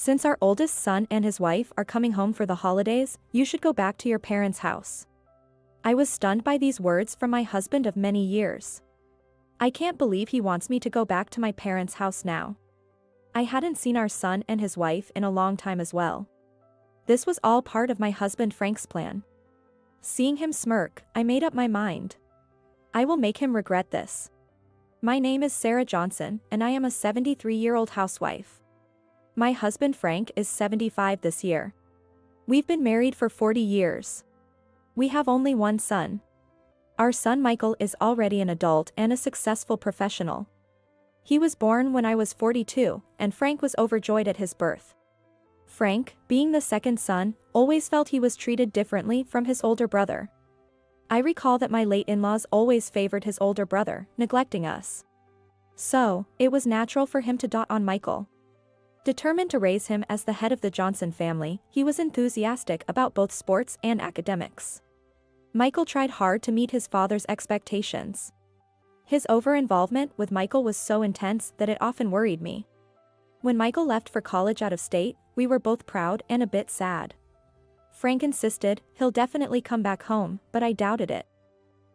Since our oldest son and his wife are coming home for the holidays, you should go back to your parents' house. I was stunned by these words from my husband of many years. I can't believe he wants me to go back to my parents' house now. I hadn't seen our son and his wife in a long time as well. This was all part of my husband Frank's plan. Seeing him smirk, I made up my mind. I will make him regret this. My name is Sarah Johnson, and I am a 73-year-old housewife. My husband Frank is 75 this year. We've been married for 40 years. We have only one son. Our son Michael is already an adult and a successful professional. He was born when I was 42, and Frank was overjoyed at his birth. Frank, being the second son, always felt he was treated differently from his older brother. I recall that my late in-laws always favored his older brother, neglecting us. So, it was natural for him to dot on Michael. Determined to raise him as the head of the Johnson family, he was enthusiastic about both sports and academics. Michael tried hard to meet his father's expectations. His over-involvement with Michael was so intense that it often worried me. When Michael left for college out of state, we were both proud and a bit sad. Frank insisted he'll definitely come back home, but I doubted it.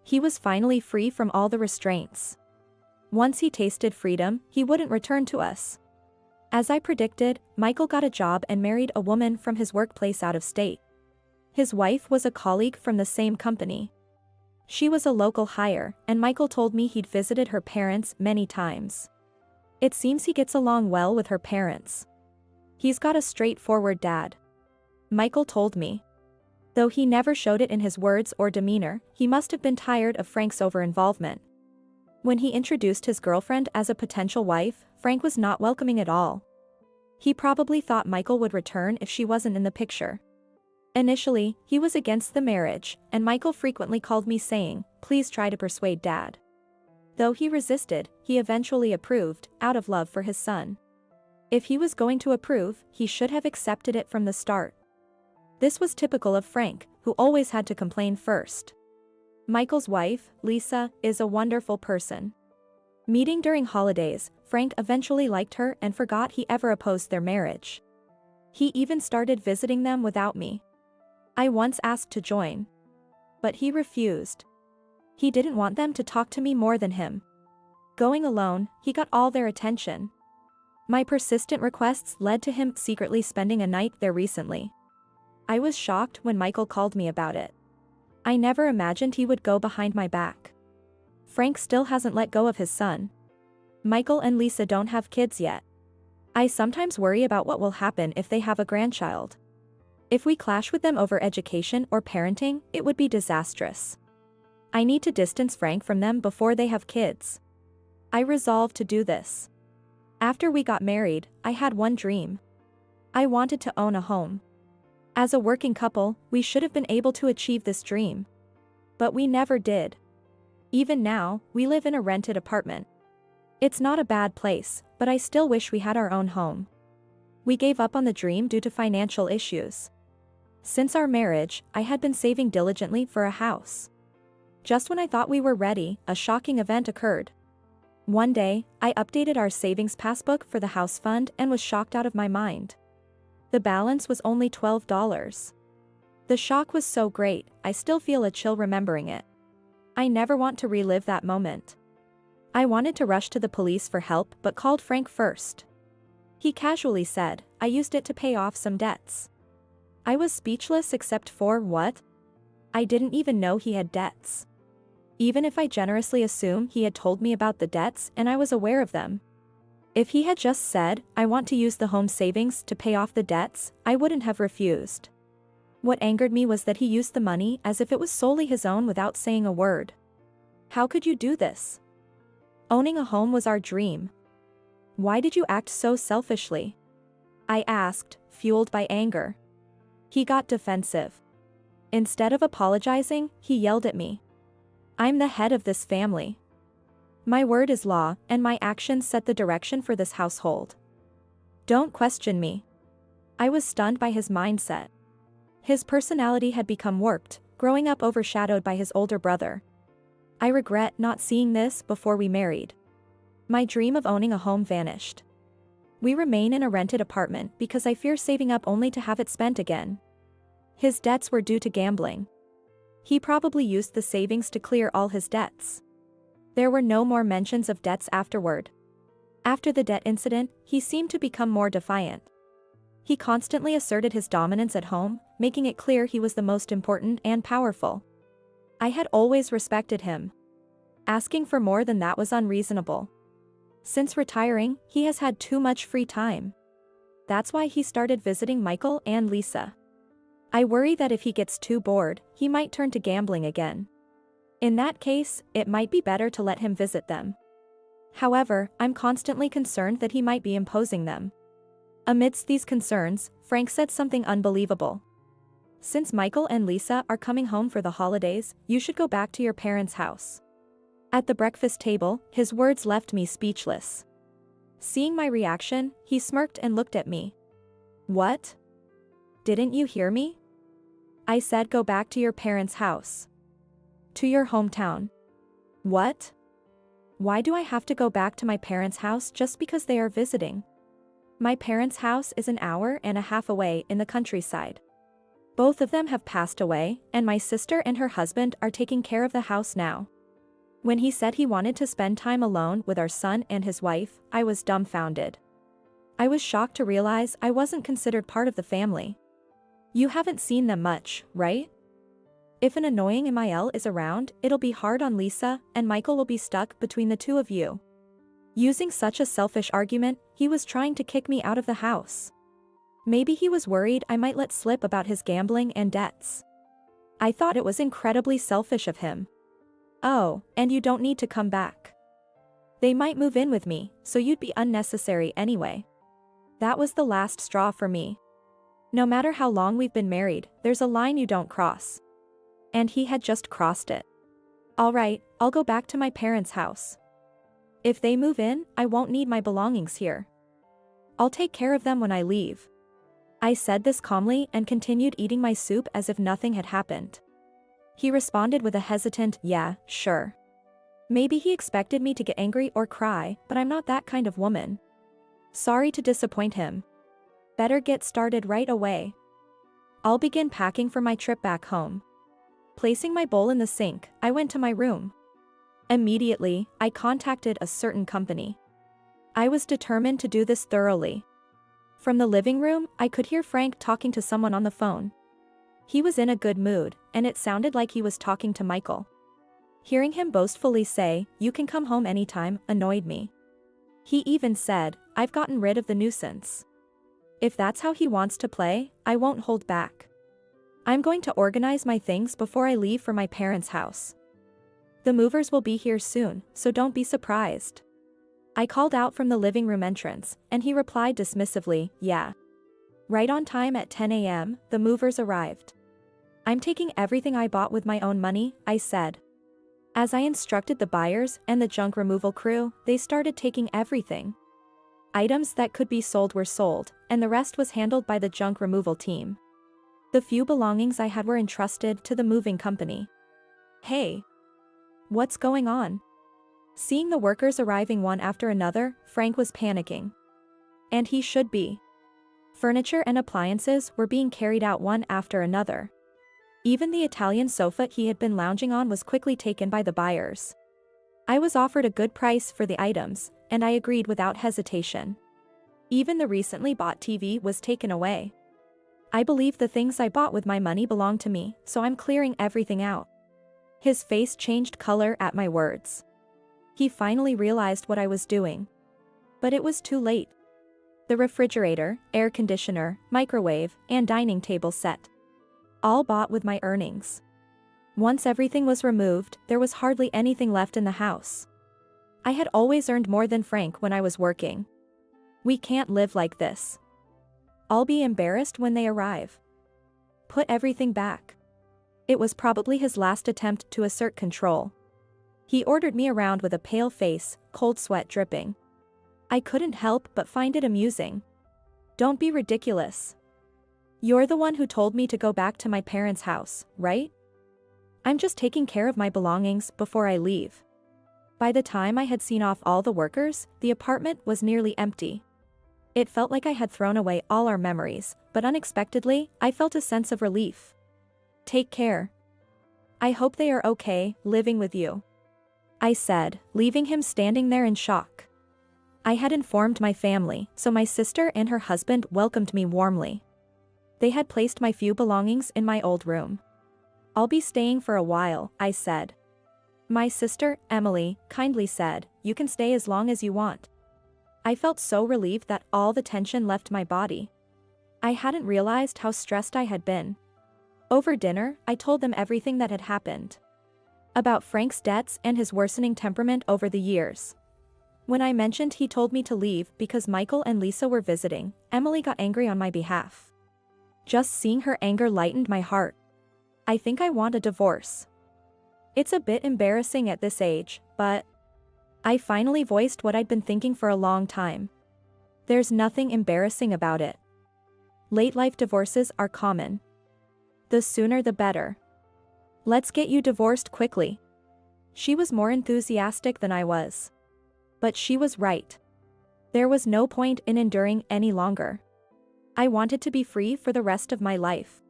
He was finally free from all the restraints. Once he tasted freedom, he wouldn't return to us. As I predicted, Michael got a job and married a woman from his workplace out of state. His wife was a colleague from the same company. She was a local hire, and Michael told me he'd visited her parents many times. It seems he gets along well with her parents. He's got a straightforward dad. Michael told me. Though he never showed it in his words or demeanor, he must have been tired of Frank's over-involvement. When he introduced his girlfriend as a potential wife, Frank was not welcoming at all. He probably thought Michael would return if she wasn't in the picture. Initially, he was against the marriage, and Michael frequently called me saying, "Please try to persuade Dad." Though he resisted, he eventually approved, out of love for his son. If he was going to approve, he should have accepted it from the start. This was typical of Frank, who always had to complain first. Michael's wife, Lisa, is a wonderful person. Meeting during holidays, Frank eventually liked her and forgot he ever opposed their marriage. He even started visiting them without me. I once asked to join. But he refused. He didn't want them to talk to me more than him. Going alone, he got all their attention. My persistent requests led to him secretly spending a night there recently. I was shocked when Michael called me about it. I never imagined he would go behind my back. Frank still hasn't let go of his son. Michael and Lisa don't have kids yet. I sometimes worry about what will happen if they have a grandchild. If we clash with them over education or parenting, it would be disastrous. I need to distance Frank from them before they have kids. I resolved to do this. After we got married, I had one dream. I wanted to own a home. As a working couple, we should have been able to achieve this dream. But we never did. Even now, we live in a rented apartment. It's not a bad place, but I still wish we had our own home. We gave up on the dream due to financial issues. Since our marriage, I had been saving diligently for a house. Just when I thought we were ready, a shocking event occurred. One day, I updated our savings passbook for the house fund and was shocked out of my mind. The balance was only $12. The shock was so great, I still feel a chill remembering it. I never want to relive that moment. I wanted to rush to the police for help but called Frank first. He casually said, "I used it to pay off some debts." I was speechless except for what? I didn't even know he had debts. Even if I generously assume he had told me about the debts and I was aware of them. If he had just said, "I want to use the home savings to pay off the debts," I wouldn't have refused. What angered me was that he used the money as if it was solely his own without saying a word. How could you do this? Owning a home was our dream. Why did you act so selfishly? I asked, fueled by anger. He got defensive. Instead of apologizing, he yelled at me. I'm the head of this family. My word is law, and my actions set the direction for this household. Don't question me. I was stunned by his mindset. His personality had become warped, growing up overshadowed by his older brother. I regret not seeing this before we married. My dream of owning a home vanished. We remain in a rented apartment because I fear saving up only to have it spent again. His debts were due to gambling. He probably used the savings to clear all his debts. There were no more mentions of debts afterward. After the debt incident, he seemed to become more defiant. He constantly asserted his dominance at home, making it clear he was the most important and powerful. I had always respected him. Asking for more than that was unreasonable. Since retiring, he has had too much free time. That's why he started visiting Michael and Lisa. I worry that if he gets too bored, he might turn to gambling again. In that case, it might be better to let him visit them. However, I'm constantly concerned that he might be imposing them. Amidst these concerns, Frank said something unbelievable. Since Michael and Lisa are coming home for the holidays, you should go back to your parents' house. At the breakfast table, his words left me speechless. Seeing my reaction, he smirked and looked at me. What? Didn't you hear me? I said go back to your parents' house. To your hometown. What? Why do I have to go back to my parents' house just because they are visiting? My parents' house is an hour and a half away in the countryside. Both of them have passed away, and my sister and her husband are taking care of the house now. When he said he wanted to spend time alone with our son and his wife, I was dumbfounded. I was shocked to realize I wasn't considered part of the family. You haven't seen them much, right? If an annoying MIL is around, it'll be hard on Lisa, and Michael will be stuck between the two of you. Using such a selfish argument, he was trying to kick me out of the house. Maybe he was worried I might let slip about his gambling and debts. I thought it was incredibly selfish of him. Oh, and you don't need to come back. They might move in with me, so you'd be unnecessary anyway. That was the last straw for me. No matter how long we've been married, there's a line you don't cross. And he had just crossed it. All right, I'll go back to my parents' house. If they move in, I won't need my belongings here. I'll take care of them when I leave. I said this calmly and continued eating my soup as if nothing had happened. He responded with a hesitant, yeah, sure. Maybe he expected me to get angry or cry, but I'm not that kind of woman. Sorry to disappoint him. Better get started right away. I'll begin packing for my trip back home. Placing my bowl in the sink, I went to my room. Immediately, I contacted a certain company. I was determined to do this thoroughly. From the living room, I could hear Frank talking to someone on the phone. He was in a good mood, and it sounded like he was talking to Michael. Hearing him boastfully say, "You can come home anytime," annoyed me. He even said, "I've gotten rid of the nuisance." If that's how he wants to play, I won't hold back. I'm going to organize my things before I leave for my parents' house. The movers will be here soon, so don't be surprised. I called out from the living room entrance, and he replied dismissively, "Yeah." Right on time at 10 a.m., the movers arrived. "I'm taking everything I bought with my own money," I said. As I instructed the buyers and the junk removal crew, they started taking everything. Items that could be sold were sold, and the rest was handled by the junk removal team. The few belongings I had were entrusted to the moving company. Hey! What's going on? Seeing the workers arriving one after another, Frank was panicking. And he should be. Furniture and appliances were being carried out one after another. Even the Italian sofa he had been lounging on was quickly taken by the buyers. I was offered a good price for the items, and I agreed without hesitation. Even the recently bought TV was taken away. I believe the things I bought with my money belong to me, so I'm clearing everything out. His face changed color at my words. He finally realized what I was doing. But it was too late. The refrigerator, air conditioner, microwave, and dining table set. All bought with my earnings. Once everything was removed, there was hardly anything left in the house. I had always earned more than Frank when I was working. We can't live like this. I'll be embarrassed when they arrive. Put everything back. It was probably his last attempt to assert control. He ordered me around with a pale face, cold sweat dripping. I couldn't help but find it amusing. Don't be ridiculous. You're the one who told me to go back to my parents' house, right? I'm just taking care of my belongings before I leave. By the time I had seen off all the workers, the apartment was nearly empty. It felt like I had thrown away all our memories, but unexpectedly, I felt a sense of relief. Take care. I hope they are okay, living with you, I said, leaving him standing there in shock. I had informed my family, so my sister and her husband welcomed me warmly. They had placed my few belongings in my old room. I'll be staying for a while, I said. My sister, Emily, kindly said, you can stay as long as you want. I felt so relieved that all the tension left my body. I hadn't realized how stressed I had been. Over dinner, I told them everything that had happened. About Frank's debts and his worsening temperament over the years. When I mentioned he told me to leave because Michael and Lisa were visiting, Emily got angry on my behalf. Just seeing her anger lightened my heart. I think I want a divorce. It's a bit embarrassing at this age, but I finally voiced what I'd been thinking for a long time. There's nothing embarrassing about it. Late-life divorces are common. The sooner the better. Let's get you divorced quickly. She was more enthusiastic than I was. But she was right. There was no point in enduring any longer. I wanted to be free for the rest of my life.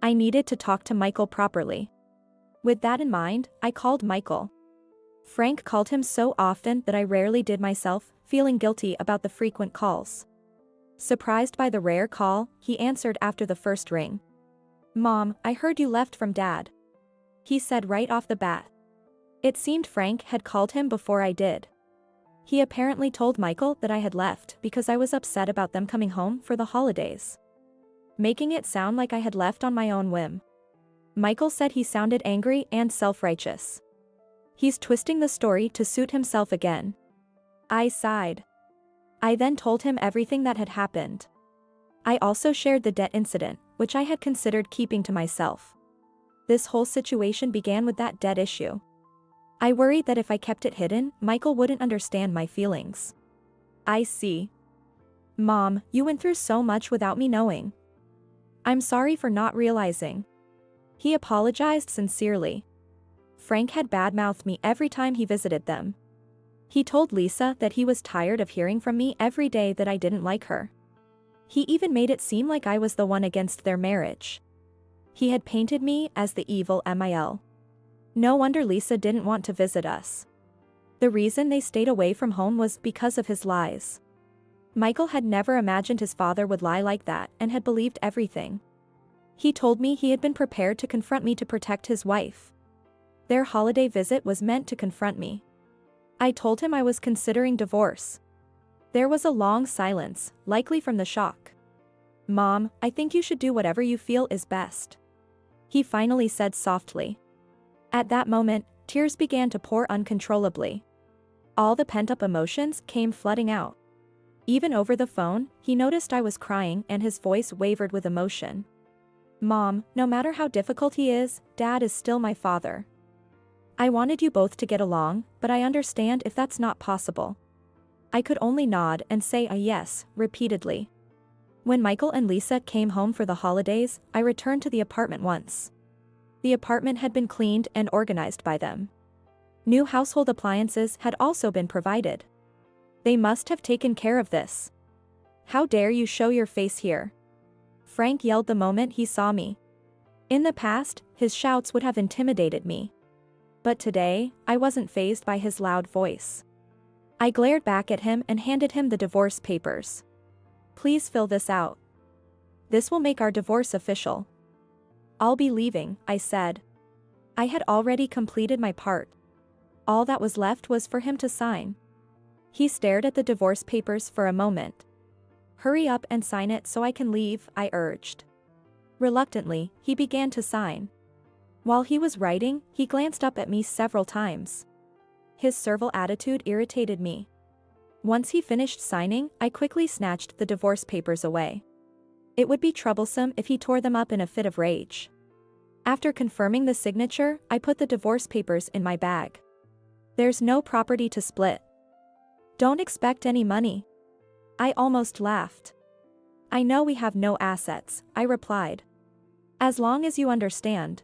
I needed to talk to Michael properly. With that in mind, I called Michael. Frank called him so often that I rarely did myself, feeling guilty about the frequent calls. Surprised by the rare call, he answered after the first ring. Mom, I heard you left from Dad, he said right off the bat. It seemed Frank had called him before I did. He apparently told Michael that I had left because I was upset about them coming home for the holidays, making it sound like I had left on my own whim. Michael said he sounded angry and self-righteous. He's twisting the story to suit himself again. I sighed. I then told him everything that had happened. I also shared the debt incident, which I had considered keeping to myself. This whole situation began with that debt issue. I worried that if I kept it hidden, Michael wouldn't understand my feelings. I see. Mom, you went through so much without me knowing. I'm sorry for not realizing. He apologized sincerely. Frank had badmouthed me every time he visited them. He told Lisa that he was tired of hearing from me every day that I didn't like her. He even made it seem like I was the one against their marriage. He had painted me as the evil Mil. No wonder Lisa didn't want to visit us. The reason they stayed away from home was because of his lies. Michael had never imagined his father would lie like that and had believed everything. He told me he had been prepared to confront me to protect his wife. Their holiday visit was meant to confront me. I told him I was considering divorce. There was a long silence, likely from the shock. Mom, I think you should do whatever you feel is best, he finally said softly. At that moment, tears began to pour uncontrollably. All the pent-up emotions came flooding out. Even over the phone, he noticed I was crying and his voice wavered with emotion. Mom, no matter how difficult he is, Dad is still my father. I wanted you both to get along, but I understand if that's not possible. I could only nod and say a yes, repeatedly. When Michael and Lisa came home for the holidays, I returned to the apartment once. The apartment had been cleaned and organized by them. New household appliances had also been provided. They must have taken care of this. How dare you show your face here? Frank yelled the moment he saw me. In the past, his shouts would have intimidated me. But today, I wasn't fazed by his loud voice. I glared back at him and handed him the divorce papers. Please fill this out. This will make our divorce official. I'll be leaving, I said. I had already completed my part. All that was left was for him to sign. He stared at the divorce papers for a moment. Hurry up and sign it so I can leave, I urged. Reluctantly, he began to sign. While he was writing, he glanced up at me several times. His servile attitude irritated me. Once he finished signing, I quickly snatched the divorce papers away. It would be troublesome if he tore them up in a fit of rage. After confirming the signature, I put the divorce papers in my bag. There's no property to split. Don't expect any money. I almost laughed. I know we have no assets, I replied. As long as you understand.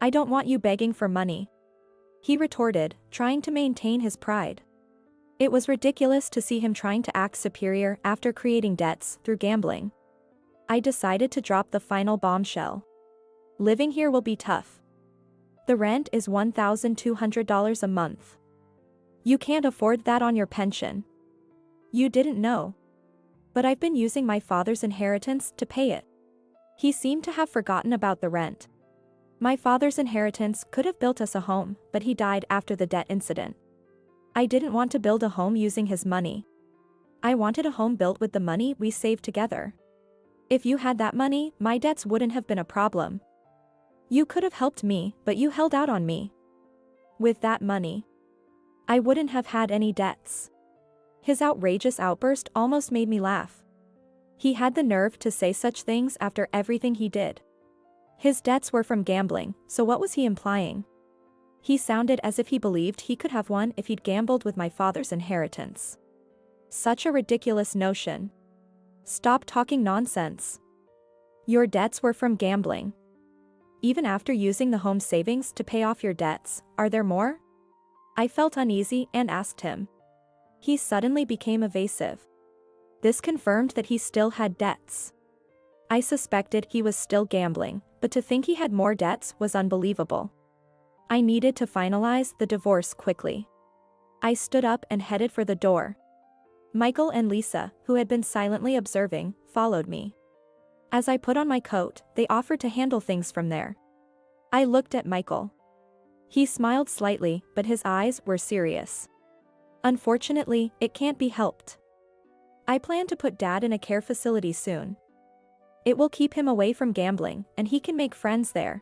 I don't want you begging for money, he retorted, trying to maintain his pride. It was ridiculous to see him trying to act superior after creating debts through gambling. I decided to drop the final bombshell. Living here will be tough. The rent is $1,200 a month. You can't afford that on your pension. You didn't know. But I've been using my father's inheritance to pay it. He seemed to have forgotten about the rent. My father's inheritance could have built us a home, but he died after the debt incident. I didn't want to build a home using his money. I wanted a home built with the money we saved together. If you had that money, my debts wouldn't have been a problem. You could have helped me, but you held out on me. With that money, I wouldn't have had any debts. His outrageous outburst almost made me laugh. He had the nerve to say such things after everything he did. His debts were from gambling, so what was he implying? He sounded as if he believed he could have won if he'd gambled with my father's inheritance. Such a ridiculous notion. Stop talking nonsense. Your debts were from gambling. Even after using the home savings to pay off your debts, are there more? I felt uneasy and asked him. He suddenly became evasive. This confirmed that he still had debts. I suspected he was still gambling, but to think he had more debts was unbelievable. I needed to finalize the divorce quickly. I stood up and headed for the door. Michael and Lisa, who had been silently observing, followed me. As I put on my coat, they offered to handle things from there. I looked at Michael. He smiled slightly, but his eyes were serious. Unfortunately, it can't be helped. I plan to put Dad in a care facility soon. It will keep him away from gambling, and he can make friends there,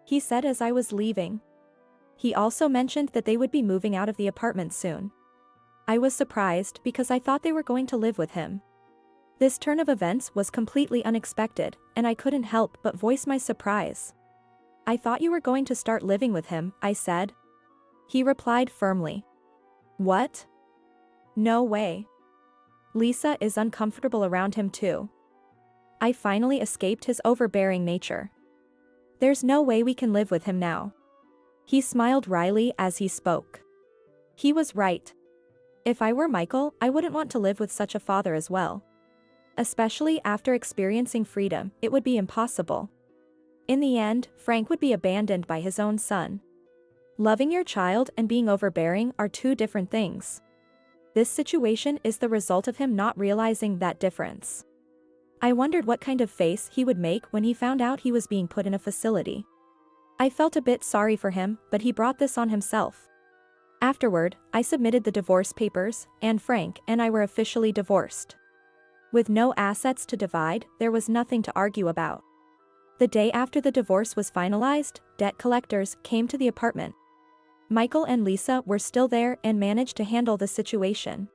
he said as I was leaving. He also mentioned that they would be moving out of the apartment soon. I was surprised because I thought they were going to live with him. This turn of events was completely unexpected, and I couldn't help but voice my surprise. I thought you were going to start living with him, I said. He replied firmly. What? No way. Lisa is uncomfortable around him too. I finally escaped his overbearing nature. There's no way we can live with him now. He smiled wryly as he spoke. He was right. If I were Michael, I wouldn't want to live with such a father as well. Especially after experiencing freedom, it would be impossible. In the end, Frank would be abandoned by his own son. Loving your child and being overbearing are two different things. This situation is the result of him not realizing that difference. I wondered what kind of face he would make when he found out he was being put in a facility. I felt a bit sorry for him, but he brought this on himself. Afterward, I submitted the divorce papers, and Frank and I were officially divorced. With no assets to divide, there was nothing to argue about. The day after the divorce was finalized, debt collectors came to the apartment. Michael and Lisa were still there and managed to handle the situation.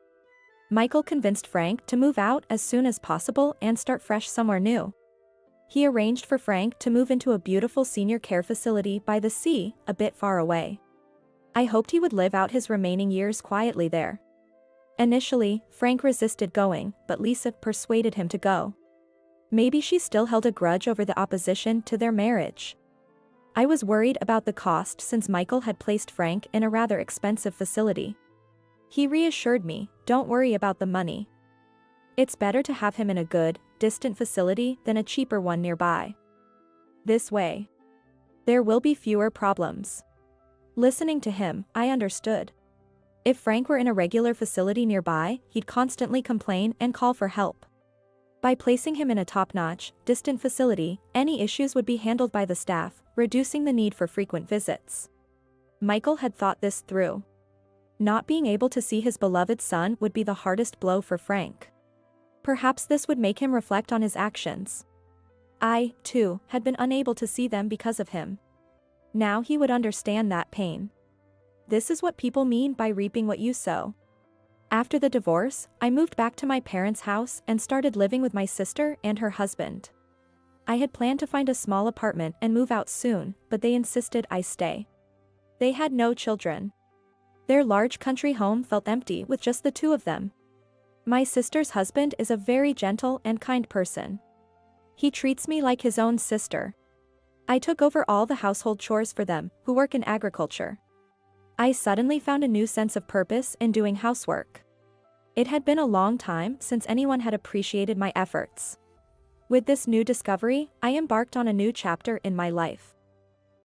Michael convinced Frank to move out as soon as possible and start fresh somewhere new. He arranged for Frank to move into a beautiful senior care facility by the sea, a bit far away. I hoped he would live out his remaining years quietly there. Initially, Frank resisted going, but Lisa persuaded him to go. Maybe she still held a grudge over the opposition to their marriage. I was worried about the cost since Michael had placed Frank in a rather expensive facility. He reassured me, "Don't worry about the money. It's better to have him in a good, distant facility than a cheaper one nearby. This way, there will be fewer problems." Listening to him, I understood. If Frank were in a regular facility nearby, he'd constantly complain and call for help. By placing him in a top-notch, distant facility, any issues would be handled by the staff, reducing the need for frequent visits. Michael had thought this through. Not being able to see his beloved son would be the hardest blow for Frank. Perhaps this would make him reflect on his actions. I, too, had been unable to see them because of him. Now he would understand that pain. This is what people mean by reaping what you sow. After the divorce, I moved back to my parents' house and started living with my sister and her husband. I had planned to find a small apartment and move out soon, but they insisted I stay. They had no children. Their large country home felt empty with just the two of them. My sister's husband is a very gentle and kind person. He treats me like his own sister. I took over all the household chores for them, who work in agriculture. I suddenly found a new sense of purpose in doing housework. It had been a long time since anyone had appreciated my efforts. With this new discovery, I embarked on a new chapter in my life.